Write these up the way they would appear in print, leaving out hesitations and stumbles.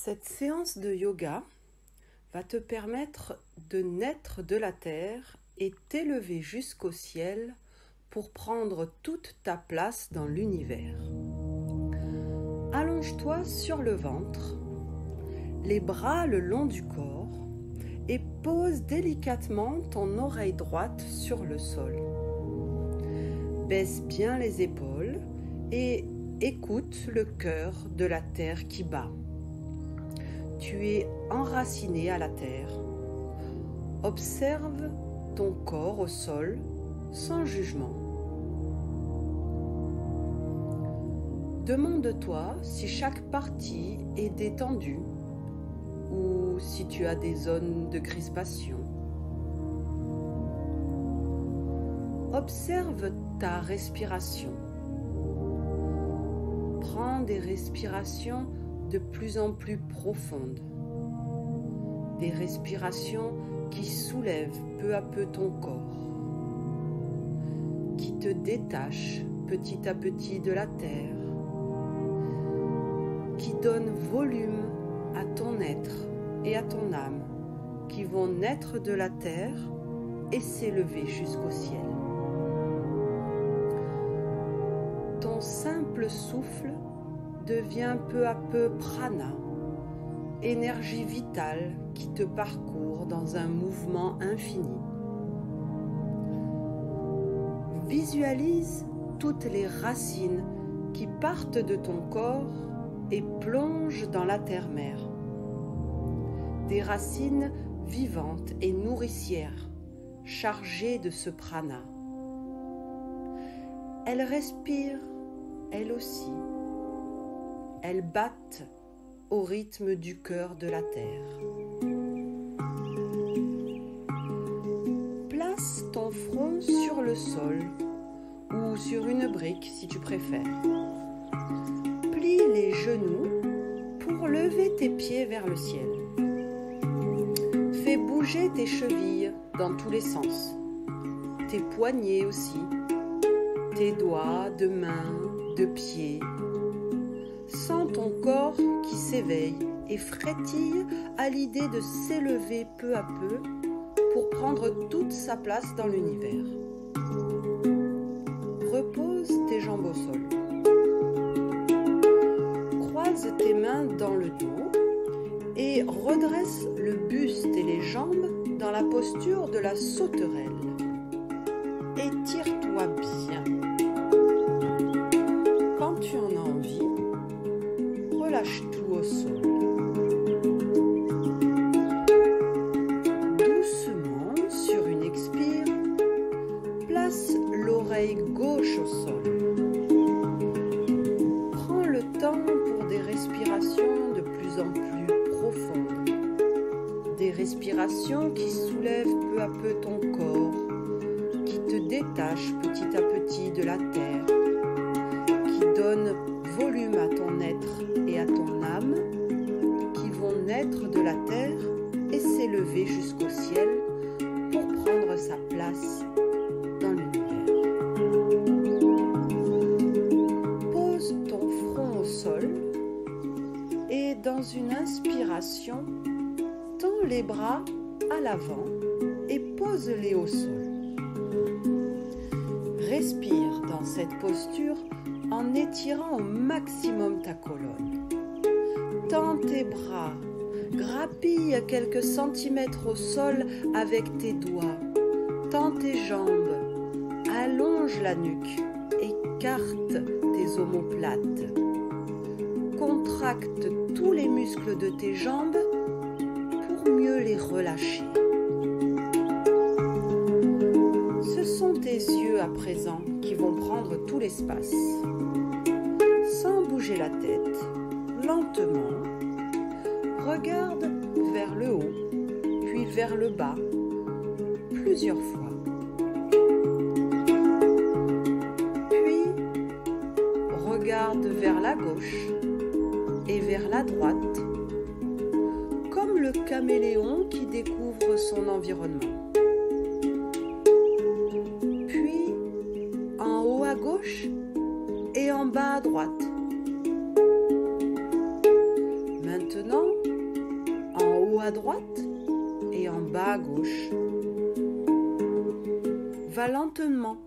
Cette séance de yoga va te permettre de naître de la terre et t'élever jusqu'au ciel pour prendre toute ta place dans l'univers. Allonge-toi sur le ventre, les bras le long du corps et pose délicatement ton oreille droite sur le sol. Baisse bien les épaules et écoute le cœur de la terre qui bat. Tu es enraciné à la terre. Observe ton corps au sol sans jugement. Demande-toi si chaque partie est détendue ou si tu as des zones de crispation. Observe ta respiration. Prends des respirations de plus en plus profondes. Des respirations qui soulèvent peu à peu ton corps, qui te détachent petit à petit de la terre, qui donnent volume à ton être et à ton âme, qui vont naître de la terre et s'élever jusqu'au ciel. Ton simple souffle devient peu à peu prana, énergie vitale qui te parcourt dans un mouvement infini. Visualise toutes les racines qui partent de ton corps et plongent dans la terre-mère. Des racines vivantes et nourricières, chargées de ce prana. Elles respirent, elles aussi. Elles battent au rythme du cœur de la terre. Place ton front sur le sol ou sur une brique si tu préfères. Plie les genoux pour lever tes pieds vers le ciel. Fais bouger tes chevilles dans tous les sens, tes poignets aussi, tes doigts de main, de pied. Sens ton corps qui s'éveille et frétille à l'idée de s'élever peu à peu pour prendre toute sa place dans l'univers. Repose tes jambes au sol. Croise tes mains dans le dos et redresse le buste et les jambes dans la posture de la sauterelle. Étire-toi bien. Quand tu en as envie, relâche tout au sol. Doucement, sur une expire, place l'oreille gauche au sol. Prends le temps pour des respirations de plus en plus profondes. Des respirations qui soulèvent peu à peu ton corps, qui te détachent petit à petit de la terre, qui donnent volume à ton être et à ton âme, qui vont naître de la terre et s'élever jusqu'au ciel pour prendre sa place dans l'univers. Pose ton front au sol et dans une inspiration, tends les bras à l'avant et pose-les au sol. Respire dans cette posture en étirant au maximum ta colonne. Tends tes bras, grappille quelques centimètres au sol avec tes doigts. Tends tes jambes, allonge la nuque, écarte tes omoplates. Contracte tous les muscles de tes jambes pour mieux les relâcher. Ce sont tes yeux à présent qui vont prendre tout l'espace. Sans bouger la tête, lentement, regarde vers le haut, puis vers le bas, plusieurs fois. Puis, regarde vers la gauche et vers la droite, comme le caméléon qui découvre son environnement. Puis, en haut à gauche et en bas à droite. Maintenant, à droite et en bas à gauche. Va lentement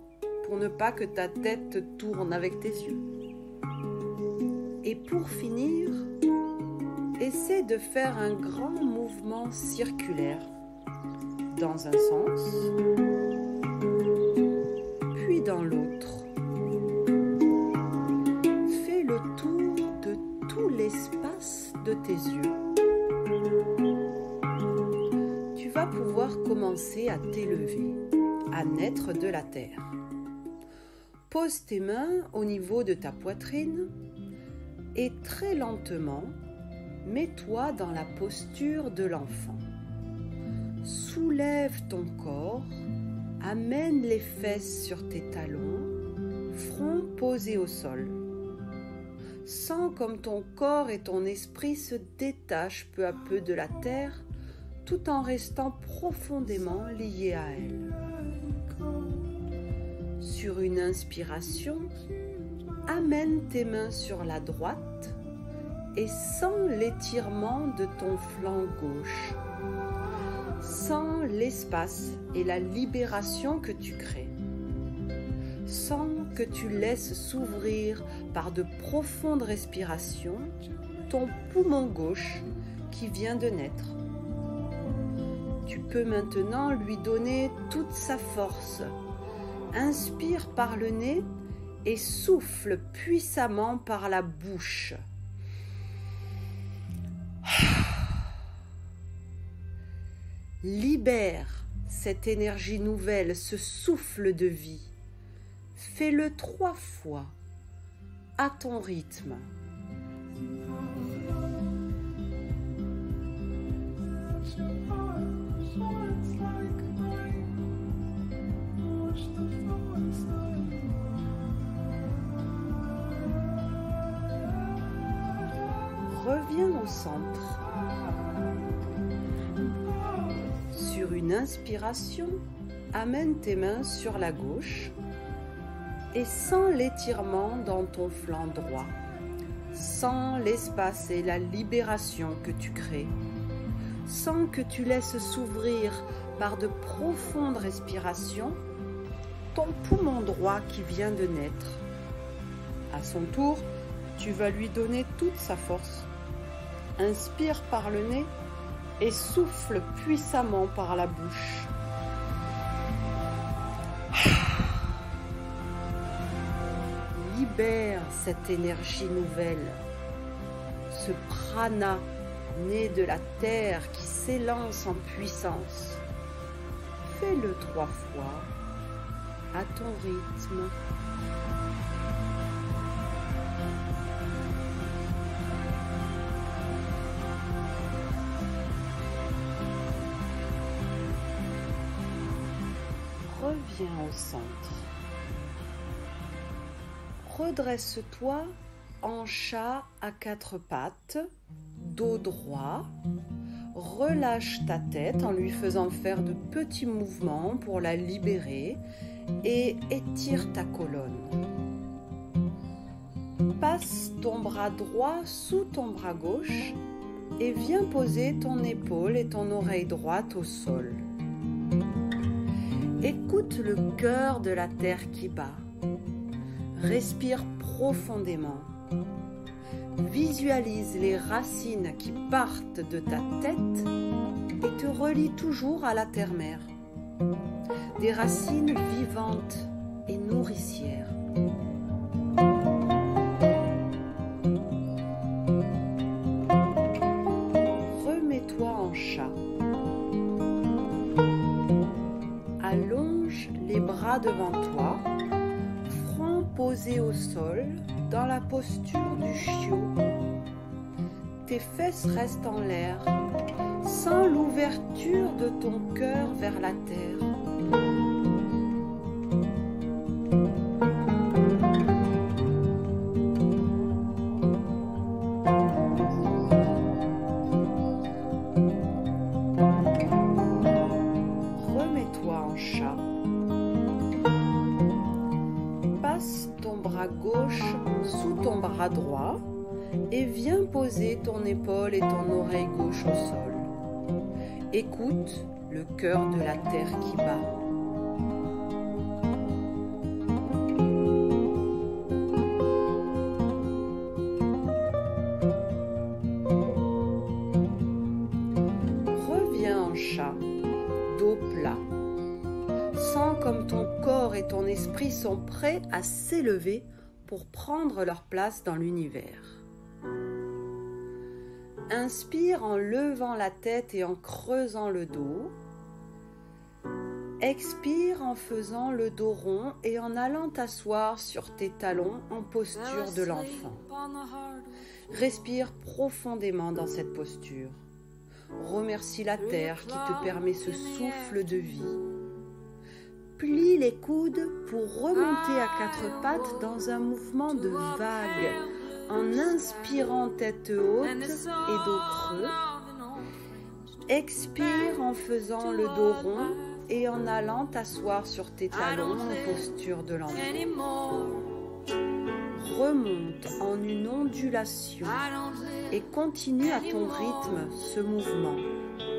pour ne pas que ta tête tourne avec tes yeux. Et pour finir, essaie de faire un grand mouvement circulaire dans un sens, puis dans l'autre. Fais le tour de tout l'espace de tes yeux. Tu vas pouvoir commencer à t'élever, à naître de la terre. Pose tes mains au niveau de ta poitrine et très lentement, mets-toi dans la posture de l'enfant. Soulève ton corps, amène les fesses sur tes talons, front posé au sol. Sens comme ton corps et ton esprit se détachent peu à peu de la terre, tout en restant profondément liés à elle. Sur une inspiration, amène tes mains sur la droite et sens l'étirement de ton flanc gauche. Sens l'espace et la libération que tu crées. Sens que tu laisses s'ouvrir par de profondes respirations ton poumon gauche qui vient de naître. Tu peux maintenant lui donner toute sa force. Inspire par le nez et souffle puissamment par la bouche. Libère cette énergie nouvelle, ce souffle de vie. Fais-le 3 fois, à ton rythme. Reviens au centre. Sur une inspiration, amène tes mains sur la gauche et sens l'étirement dans ton flanc droit. Sens l'espace et la libération que tu crées. Sens que tu laisses s'ouvrir par de profondes respirations ton poumon droit qui vient de naître. À son tour, tu vas lui donner toute sa force. Inspire par le nez et souffle puissamment par la bouche. Libère cette énergie nouvelle, ce prana né de la terre qui s'élance en puissance. Fais-le 3 fois à ton rythme. Reviens au centre. Redresse-toi en chat à 4 pattes, dos droit. Relâche ta tête en lui faisant faire de petits mouvements pour la libérer et étire ta colonne. Passe ton bras droit sous ton bras gauche et viens poser ton épaule et ton oreille droite au sol. Écoute le cœur de la terre qui bat. Respire profondément. Visualise les racines qui partent de ta tête et te relient toujours à la terre-mère. Des racines vivantes et nourricières. Remets-toi en chat. Allonge les bras devant toi, front posé au sol, dans la posture du chiot. Tes fesses restent en l'air, sans l'ouverture de ton cœur vers la terre. Remets-toi en chat. Passe ton bras gauche sous ton bras droit et viens poser ton épaule et ton oreille gauche au sol. Écoute le cœur de la terre qui bat. Reviens en chat, dos plat. Sens comme ton corps et ton esprit sont prêts à s'élever pour prendre leur place dans l'univers. Inspire en levant la tête et en creusant le dos. Expire en faisant le dos rond et en allant t'asseoir sur tes talons en posture de l'enfant. Respire profondément dans cette posture. Remercie la terre qui te permet ce souffle de vie. Plie les coudes pour remonter à quatre pattes dans un mouvement de vague, en inspirant tête haute et dos creux. Expire en faisant le dos rond et en allant t'asseoir sur tes talons en posture de l'enfant. Remonte en une ondulation et continue à ton rythme ce mouvement,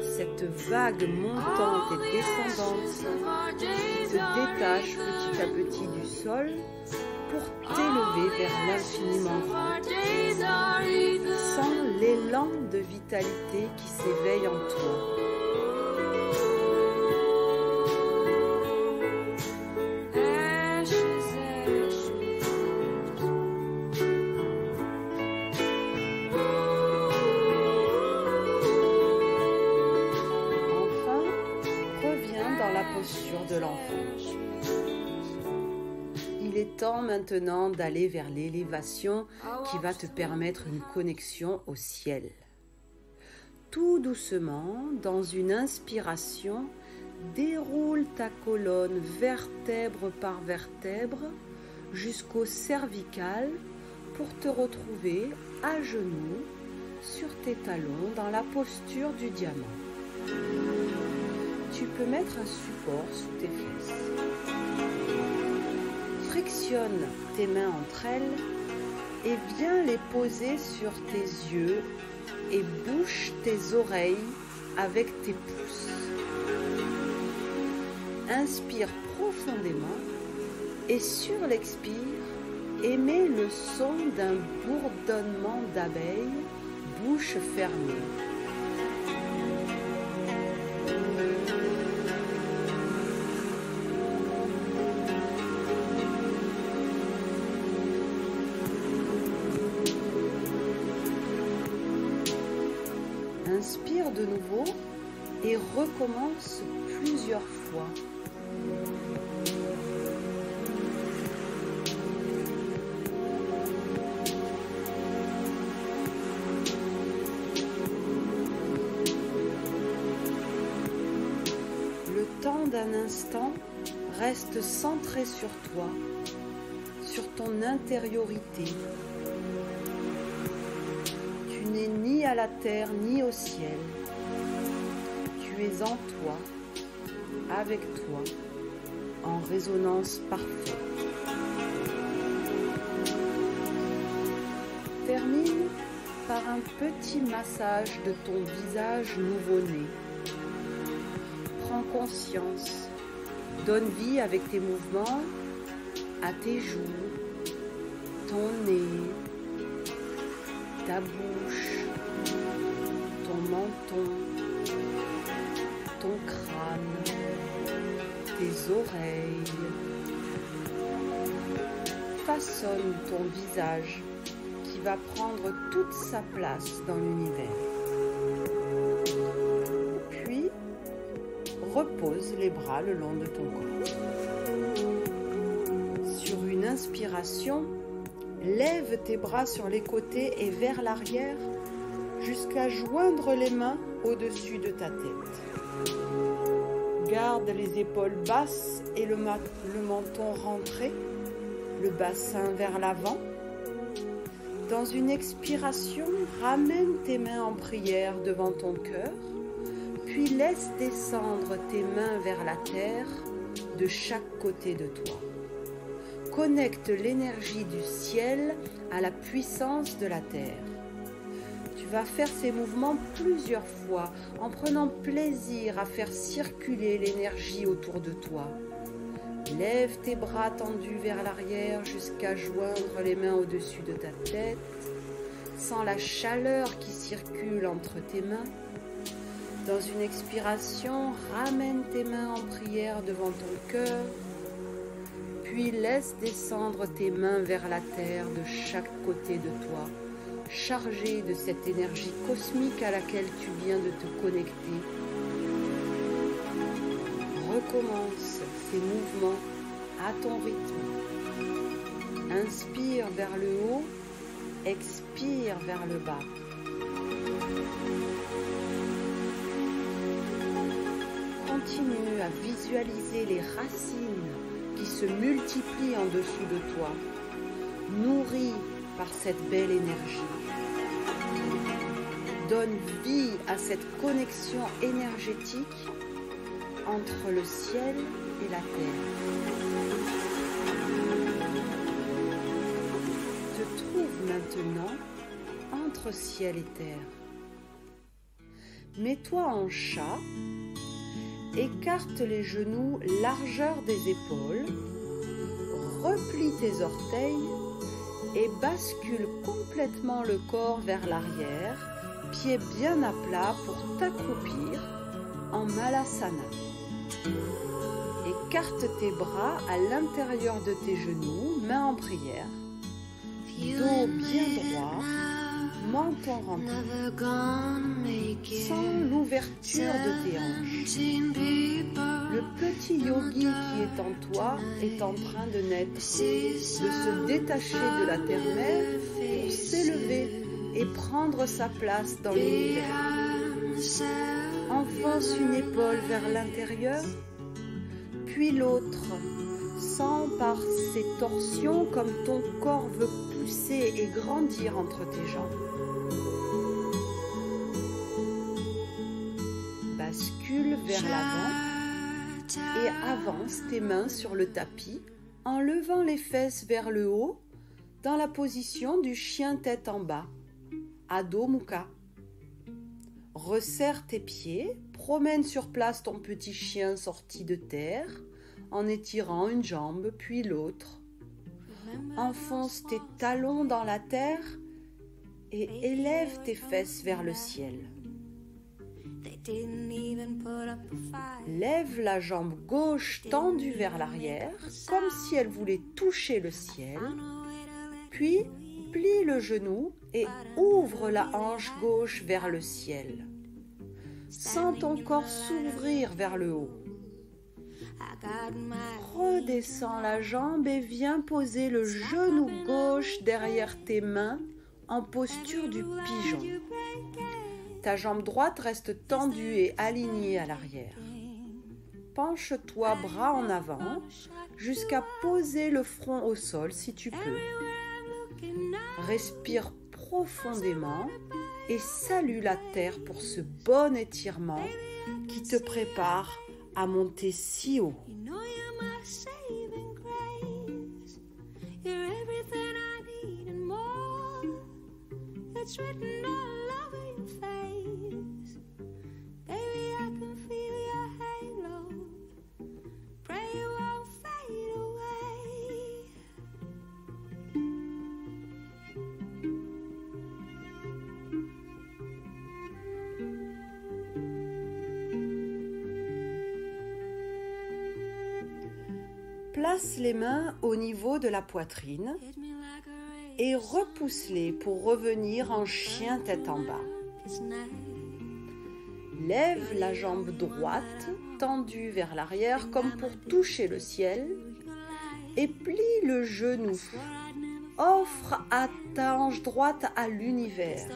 cette vague montante et descendante qui se détache petit à petit du sol pour t'élever vers l'infiniment grand. Sens l'élan de vitalité qui s'éveille en toi. Enfin, reviens dans la posture de l'enfant. Il est temps maintenant d'aller vers l'élévation qui va te permettre une connexion au ciel. Tout doucement, dans une inspiration, déroule ta colonne vertèbre par vertèbre jusqu'au cervical pour te retrouver à genoux sur tes talons dans la posture du diamant. Tu peux mettre un support sous tes fesses. Frictionne tes mains entre elles et viens les poser sur tes yeux et bouche tes oreilles avec tes pouces. Inspire profondément et sur l'expire, émets le son d'un bourdonnement d'abeilles, bouche fermée. Inspire de nouveau et recommence plusieurs fois. Le temps d'un instant reste centré sur toi, sur ton intériorité. Tu n'es ni à la terre ni au ciel. Tu es en toi, avec toi, en résonance parfaite. Termine par un petit massage de ton visage nouveau-né. Prends conscience, donne vie avec tes mouvements à tes joues, ton nez, ta bouche, ton menton, ton crâne, tes oreilles. Façonne ton visage qui va prendre toute sa place dans l'univers. Puis, repose les bras le long de ton corps. Sur une inspiration, lève tes bras sur les côtés et vers l'arrière jusqu'à joindre les mains au-dessus de ta tête. Garde les épaules basses et le menton rentré, le bassin vers l'avant. Dans une expiration, ramène tes mains en prière devant ton cœur, puis laisse descendre tes mains vers la terre de chaque côté de toi. Connecte l'énergie du ciel à la puissance de la terre. Tu vas faire ces mouvements plusieurs fois en prenant plaisir à faire circuler l'énergie autour de toi. Lève tes bras tendus vers l'arrière jusqu'à joindre les mains au-dessus de ta tête. Sens la chaleur qui circule entre tes mains. Dans une expiration, ramène tes mains en prière devant ton cœur. Puis laisse descendre tes mains vers la terre de chaque côté de toi, chargé de cette énergie cosmique à laquelle tu viens de te connecter. Recommence ces mouvements à ton rythme. Inspire vers le haut, expire vers le bas. Continue à visualiser les racines qui se multiplient en dessous de toi, nourries par cette belle énergie. Donne vie à cette connexion énergétique entre le ciel et la terre. Te trouve maintenant entre ciel et terre. Mets-toi en chat, écarte les genoux largeur des épaules, replie tes orteils et bascule complètement le corps vers l'arrière, pieds bien à plat pour t'accroupir en Malasana. Écarte tes bras à l'intérieur de tes genoux, mains en prière, dos bien droit, menton rentré. Sens l'ouverture de tes hanches. Le petit yogi qui est en toi est en train de naître, de se détacher de la terre-mère pour s'élever et prendre sa place dans l'univers. Enfonce une épaule vers l'intérieur, puis l'autre. Sens par ces torsions comme ton corps veut pousser et grandir entre tes jambes. Bascule vers l'avant et avance tes mains sur le tapis en levant les fesses vers le haut dans la position du chien tête en bas, Adho Mukha. Resserre tes pieds, promène sur place ton petit chien sorti de terre en étirant une jambe puis l'autre. Enfonce tes talons dans la terre et élève tes fesses vers le ciel. Lève la jambe gauche tendue vers l'arrière, comme si elle voulait toucher le ciel. Puis, plie le genou et ouvre la hanche gauche vers le ciel. Sens ton corps s'ouvrir vers le haut. Redescends la jambe et viens poser le genou gauche derrière tes mains en posture du pigeon. Ta jambe droite reste tendue et alignée à l'arrière. Penche-toi bras en avant jusqu'à poser le front au sol si tu peux. Respire profondément et salue la terre pour ce bon étirement qui te prépare à monter si haut. Place les mains au niveau de la poitrine et repousse-les pour revenir en chien tête en bas. Lève la jambe droite tendue vers l'arrière comme pour toucher le ciel et plie le genou. Offre à ta hanche droite à l'univers.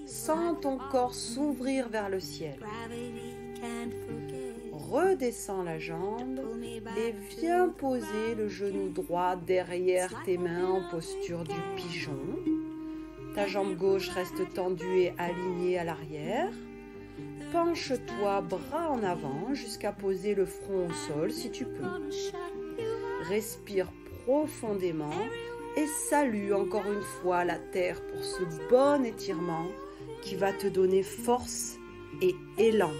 Sens ton corps s'ouvrir vers le ciel. Redescends la jambe et viens poser le genou droit derrière tes mains en posture du pigeon. Ta jambe gauche reste tendue et alignée à l'arrière. Penche-toi bras en avant jusqu'à poser le front au sol si tu peux. Respire profondément et salue encore une fois la terre pour ce bon étirement qui va te donner force et élan.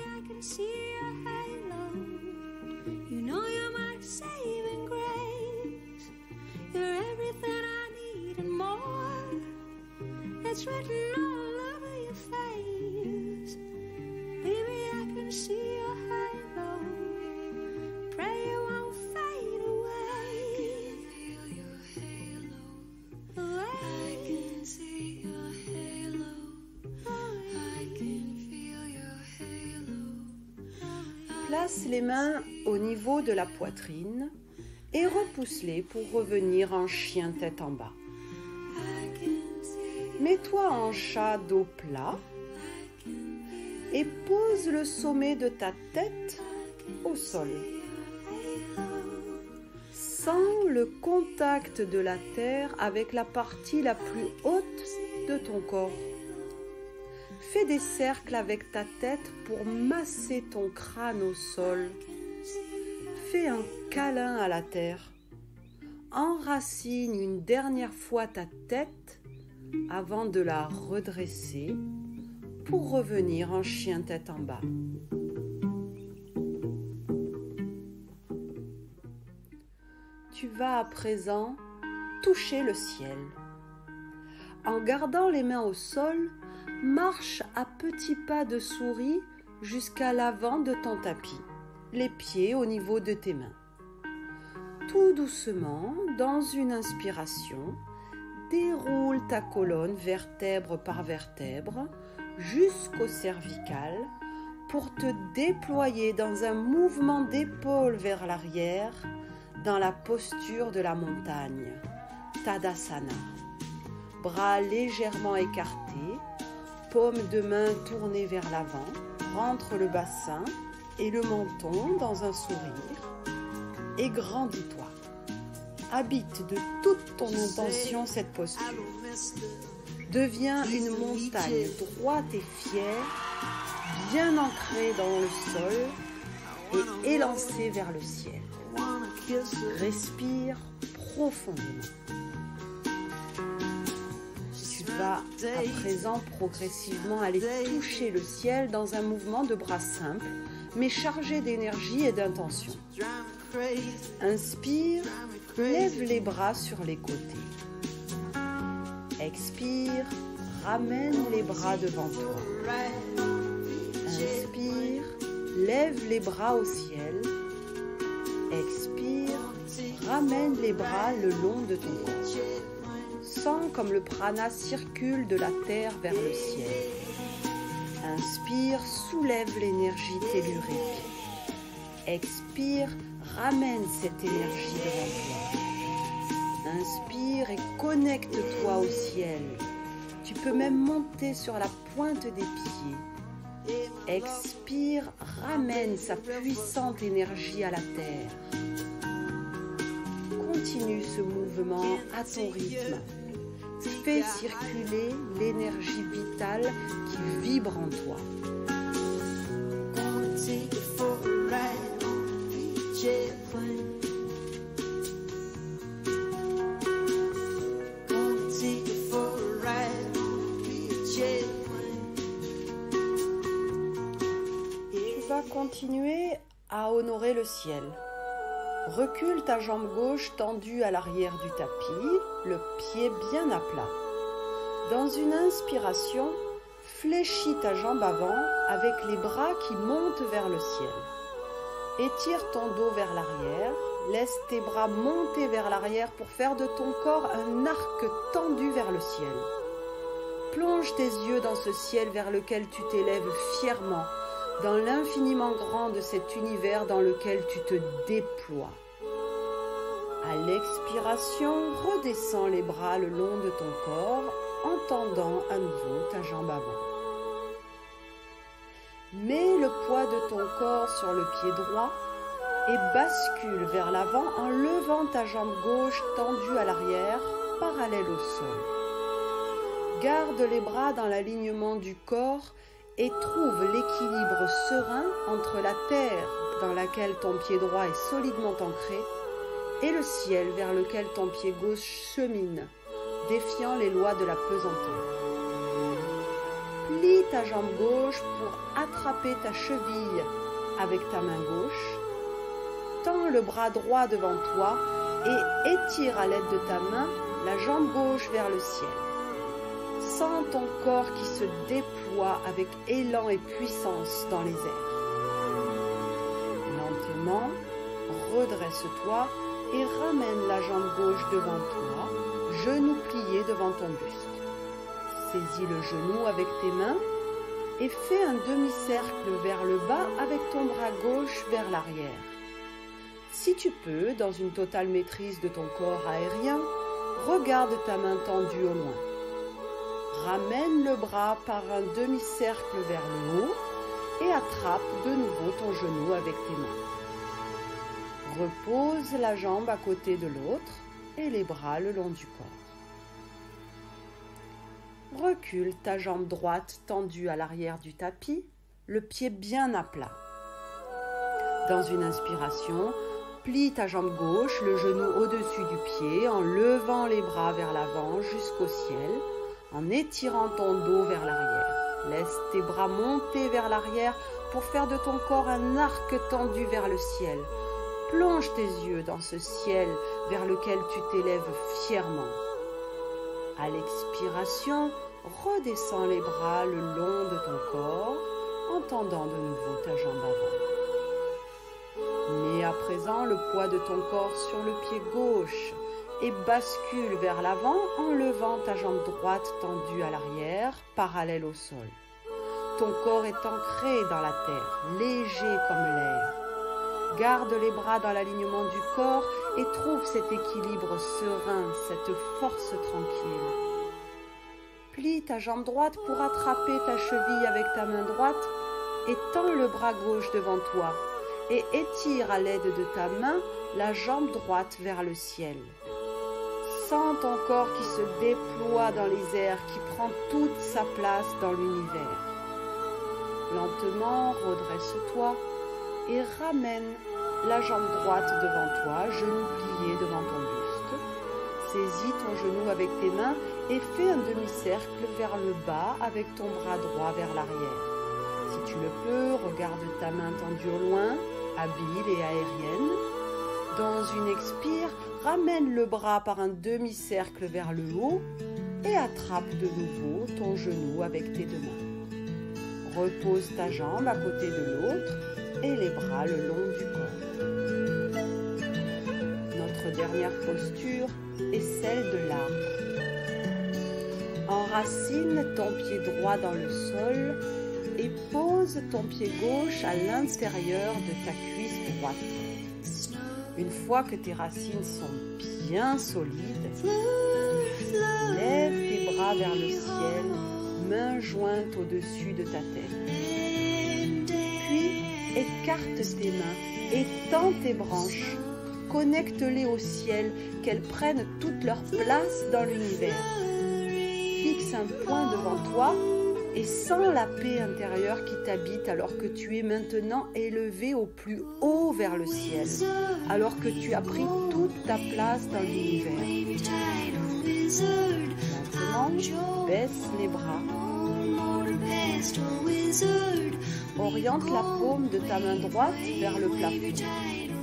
Place les mains au niveau de la poitrine et repousse-les pour revenir en chien tête en bas. Mets-toi en chat dos plat et pose le sommet de ta tête au sol. Sens le contact de la terre avec la partie la plus haute de ton corps. Fais des cercles avec ta tête pour masser ton crâne au sol. Fais un câlin à la terre. Enracine une dernière fois ta tête avant de la redresser pour revenir en chien tête en bas. Tu vas à présent toucher le ciel. En gardant les mains au sol, marche à petits pas de souris jusqu'à l'avant de ton tapis, les pieds au niveau de tes mains. Tout doucement, dans une inspiration, déroule ta colonne vertèbre par vertèbre jusqu'au cervical pour te déployer dans un mouvement d'épaule vers l'arrière dans la posture de la montagne, Tadasana. Bras légèrement écartés, paume de main tournée vers l'avant, rentre le bassin et le menton dans un sourire et grandis-toi. Habite de toute ton intention cette posture. Deviens une montagne droite et fière, bien ancrée dans le sol et élancée vers le ciel. Respire profondément. Va à présent progressivement aller toucher le ciel dans un mouvement de bras simple, mais chargé d'énergie et d'intention. Inspire, lève les bras sur les côtés. Expire, ramène les bras devant toi. Inspire, lève les bras au ciel. Expire, ramène les bras le long de ton corps. Sens comme le prana circule de la terre vers le ciel. Inspire, soulève l'énergie tellurique. Expire, ramène cette énergie devant toi. Inspire et connecte-toi au ciel. Tu peux même monter sur la pointe des pieds. Expire, ramène sa puissante énergie à la terre. Continue ce mouvement à ton rythme. Fais circuler l'énergie vitale qui vibre en toi. Tu vas continuer à honorer le ciel. Recule ta jambe gauche tendue à l'arrière du tapis, le pied bien à plat. Dans une inspiration, fléchis ta jambe avant avec les bras qui montent vers le ciel. Étire ton dos vers l'arrière, laisse tes bras monter vers l'arrière pour faire de ton corps un arc tendu vers le ciel. Plonge tes yeux dans ce ciel vers lequel tu t'élèves fièrement, dans l'infiniment grand de cet univers dans lequel tu te déploies. À l'expiration, redescends les bras le long de ton corps en tendant à nouveau ta jambe avant. Mets le poids de ton corps sur le pied droit et bascule vers l'avant en levant ta jambe gauche tendue à l'arrière, parallèle au sol. Garde les bras dans l'alignement du corps et trouve l'équilibre serein entre la terre dans laquelle ton pied droit est solidement ancré et le ciel vers lequel ton pied gauche chemine, défiant les lois de la pesanteur. Puis plie ta jambe gauche pour attraper ta cheville avec ta main gauche. Tends le bras droit devant toi et étire à l'aide de ta main la jambe gauche vers le ciel. Sens ton corps qui se déploie avec élan et puissance dans les airs. Lentement, redresse-toi et ramène la jambe gauche devant toi, genou plié devant ton buste. Saisis le genou avec tes mains et fais un demi-cercle vers le bas avec ton bras gauche vers l'arrière. Si tu peux, dans une totale maîtrise de ton corps aérien, regarde ta main tendue au loin. Ramène le bras par un demi-cercle vers le haut et attrape de nouveau ton genou avec tes mains. Repose la jambe à côté de l'autre et les bras le long du corps. Recule ta jambe droite tendue à l'arrière du tapis, le pied bien à plat. Dans une inspiration, plie ta jambe gauche, le genou au-dessus du pied, en levant les bras vers l'avant jusqu'au ciel, en étirant ton dos vers l'arrière. Laisse tes bras monter vers l'arrière pour faire de ton corps un arc tendu vers le ciel. Plonge tes yeux dans ce ciel vers lequel tu t'élèves fièrement. À l'expiration, redescends les bras le long de ton corps en tendant de nouveau ta jambe avant. Mets à présent le poids de ton corps sur le pied gauche et bascule vers l'avant en levant ta jambe droite tendue à l'arrière, parallèle au sol. Ton corps est ancré dans la terre, léger comme l'air. Garde les bras dans l'alignement du corps et trouve cet équilibre serein, cette force tranquille. Plie ta jambe droite pour attraper ta cheville avec ta main droite et tends le bras gauche devant toi et étire à l'aide de ta main la jambe droite vers le ciel. Sens ton corps qui se déploie dans les airs, qui prend toute sa place dans l'univers. Lentement, redresse-toi et ramène la jambe droite devant toi, genou plié devant ton buste. Saisis ton genou avec tes mains et fais un demi-cercle vers le bas avec ton bras droit vers l'arrière. Si tu le peux, regarde ta main tendue au loin, habile et aérienne. Dans une expire, ramène le bras par un demi-cercle vers le haut et attrape de nouveau ton genou avec tes deux mains. Repose ta jambe à côté de l'autre et les bras le long du corps. Notre dernière posture est celle de l'arbre. Enracine ton pied droit dans le sol et pose ton pied gauche à l'intérieur de ta cuisse droite. Une fois que tes racines sont bien solides, lève tes bras vers le ciel, mains jointes au-dessus de ta tête. Puis, écarte tes mains et tends tes branches. Connecte-les au ciel, qu'elles prennent toute leur place dans l'univers. Fixe un point devant toi et sens la paix intérieure qui t'habite alors que tu es maintenant élevé au plus haut vers le ciel, alors que tu as pris toute ta place dans l'univers. Maintenant, baisse les bras. Oriente la paume de ta main droite vers le plafond.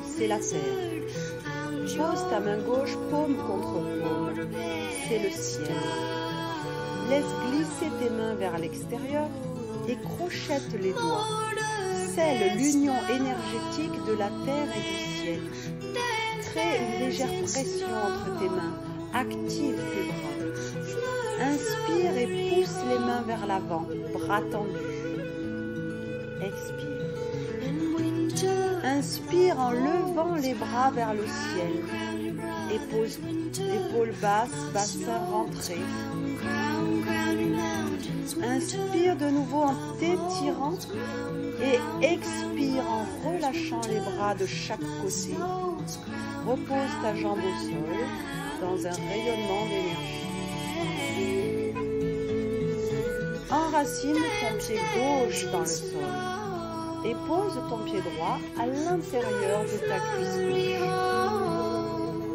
C'est la terre. Pose ta main gauche paume contre paume. C'est le ciel. Laisse glisser tes mains vers l'extérieur et crochette les doigts. Scelle l'union énergétique de la terre et du ciel. Crée une légère pression entre tes mains. Active tes bras. Inspire et pousse les mains vers l'avant, bras tendus. Expire. Inspire en levant les bras vers le ciel. Épaules basses, bassin rentré. Inspire de nouveau en t'étirant et expire en relâchant les bras de chaque côté. Repose ta jambe au sol dans un rayonnement d'énergie. Enracine ton pied gauche dans le sol et pose ton pied droit à l'intérieur de ta cuisse gauche.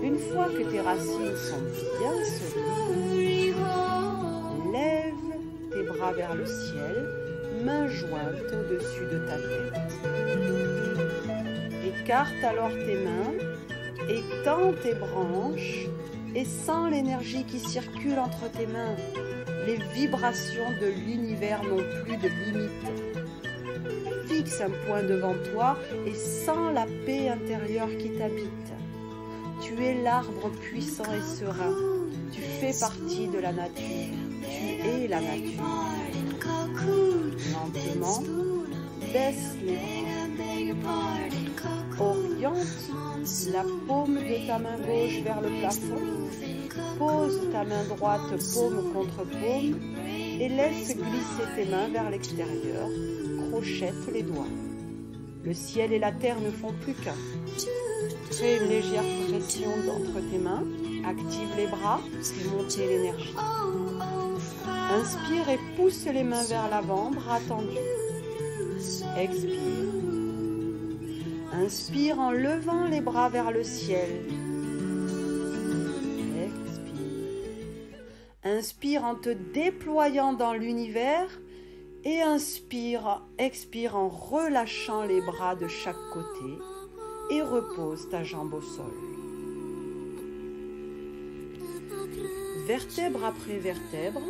Une fois que tes racines sont bien solides, lève tes bras bras vers le ciel, mains jointes au-dessus de ta tête. Écarte alors tes mains, étends tes branches et sens l'énergie qui circule entre tes mains. Les vibrations de l'univers n'ont plus de limite. Fixe un point devant toi et sens la paix intérieure qui t'habite. Tu es l'arbre puissant et serein. Tu fais partie de la nature. Tu es la nature. Lentement, baisse les bras. Oriente la paume de ta main gauche vers le plafond. Pose ta main droite paume contre paume et laisse glisser tes mains vers l'extérieur. Crochette les doigts. Le ciel et la terre ne font plus qu'un. Crée une légère pression entre tes mains. Active les bras, fais monter l'énergie. Inspire et pousse les mains vers l'avant, bras tendus. Expire. Inspire en levant les bras vers le ciel. Expire. Inspire en te déployant dans l'univers et expire en relâchant les bras de chaque côté et repose ta jambe au sol. Vertèbre après vertèbre,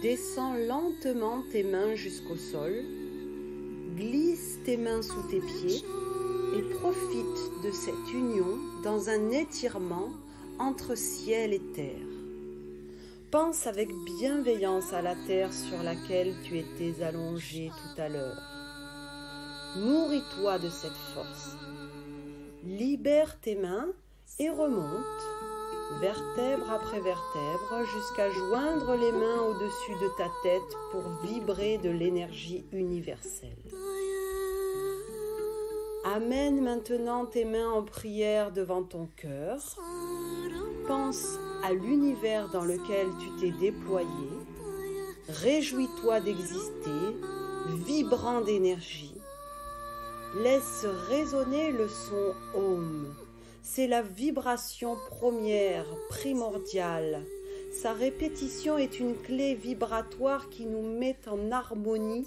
descends lentement tes mains jusqu'au sol, glisse tes mains sous tes pieds et profite de cette union dans un étirement entre ciel et terre. Pense avec bienveillance à la terre sur laquelle tu étais allongé tout à l'heure. Nourris-toi de cette force. Libère tes mains et remonte, vertèbre après vertèbre, jusqu'à joindre les mains au-dessus de ta tête pour vibrer de l'énergie universelle. Amène maintenant tes mains en prière devant ton cœur. Pense à l'univers dans lequel tu t'es déployé. Réjouis-toi d'exister, vibrant d'énergie. Laisse résonner le son Om. C'est la vibration première, primordiale. Sa répétition est une clé vibratoire qui nous met en harmonie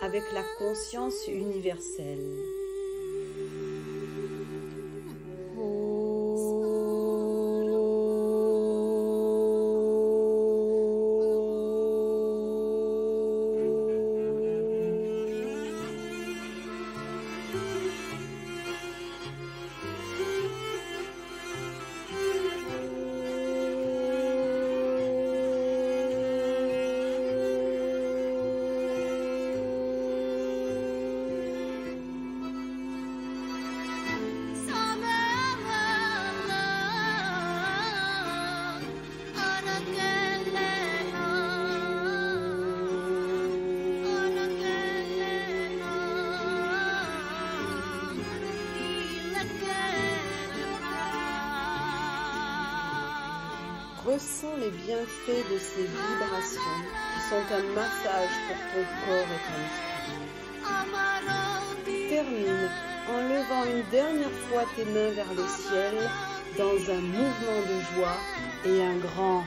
avec la conscience universelle. Ressens les bienfaits de ces vibrations qui sont un massage pour ton corps et ton esprit. Termine en levant une dernière fois tes mains vers le ciel dans un mouvement de joie et un grand